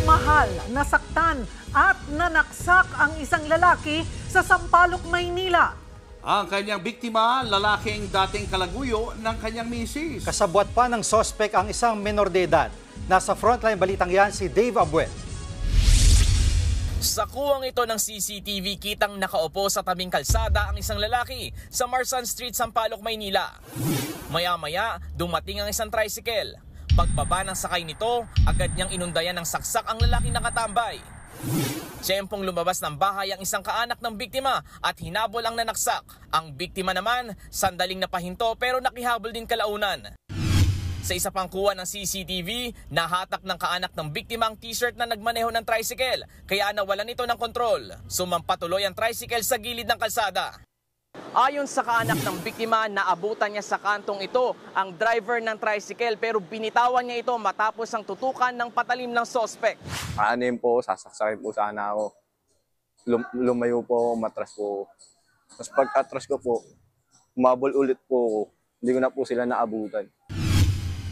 Minamahal, nasaktan at nanaksak ang isang lalaki sa Sampaloc, Maynila. Ang kanyang biktima, lalaking dating kalaguyo ng kanyang misis. Kasabwat pa ng sospek ang isang menor de edad. Nasa frontline balitang yan si Dave Abuel. Sa kuwang ito ng CCTV, kitang nakaupo sa tabing kalsada ang isang lalaki sa Marsan Street, Sampaloc, Maynila. Maya-maya, dumating ang isang tricycle. Pagbaba ng sakay nito, agad niyang inundayan ng saksak ang lalaking nakatambay. Tiyempong lumabas ng bahay ang isang kaanak ng biktima at hinabol ang nanaksak. Ang biktima naman, sandaling napahinto pero nakihabol din kalaunan. Sa isa pang kuha ng CCTV, nahatak ng kaanak ng biktima ang t-shirt na nagmaneho ng tricycle, kaya nawalan ito ng kontrol. Sumampatuloy ang tricycle sa gilid ng kalsada. Ayon sa kaanak ng biktima, naabutan niya sa kantong ito ang driver ng tricycle pero binitawan niya ito matapos ang tutukan ng patalim ng sospek. Aanim po, sasaksakin po sana ako. Lumayo po, matras po. Tapos pag-atras ko po, umabol ulit po ako. Hindi ko na po sila naabutan.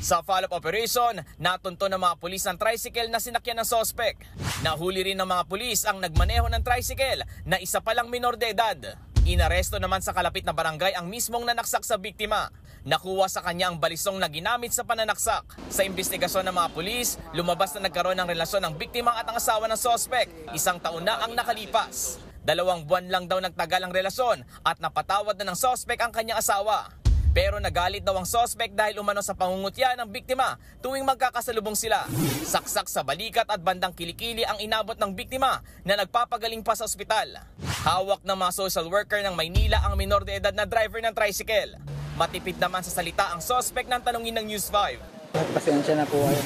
Sa follow-up operation, natunto ng mga pulis ng tricycle na sinakyan ng sospek. Nahuli rin ng mga pulis ang nagmaneho ng tricycle na isa palang minor de edad. Inaresto naman sa kalapit na barangay ang mismong nanaksak sa biktima. Nakuha sa kanya ang balisong na ginamit sa pananaksak. Sa investigasyon ng mga pulis, lumabas na nagkaroon ng relasyon ng biktima at ang asawa ng sospek. 1 taon na ang nakalipas. 2 buwan lang daw nagtagal ang relasyon at napatawad na ng sospek ang kanyang asawa. Pero nagalit daw ang sospek dahil umano sa pangungutya ng biktima tuwing magkakasalubong sila. Saksak sa balikat at bandang kilikili ang inabot ng biktima na nagpapagaling pa sa ospital. Hawak ng mga social worker ng Maynila ang minor de edad na driver ng tricycle. Matipid naman sa salita ang sospek ng tanungin ng News 5. Pasensya na po kayo.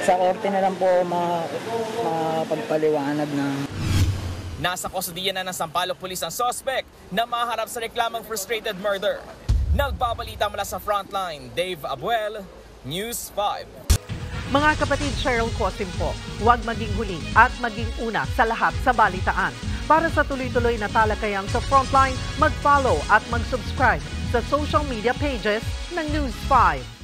Sa korte na lang po mapagpaliwanag na. Nasa kustodiya na ng Sampaloc Police ang sospek na maharap sa reklamang frustrated murder. Nagbabalita mula sa Frontline, Dave Abuel, News 5. Mga kapatid, Cheryl Cosim po, huwag maging huli at maging una sa lahat sa balitaan. Para sa tuloy-tuloy na talakayan sa Frontline, mag-follow at mag-subscribe sa social media pages ng News 5.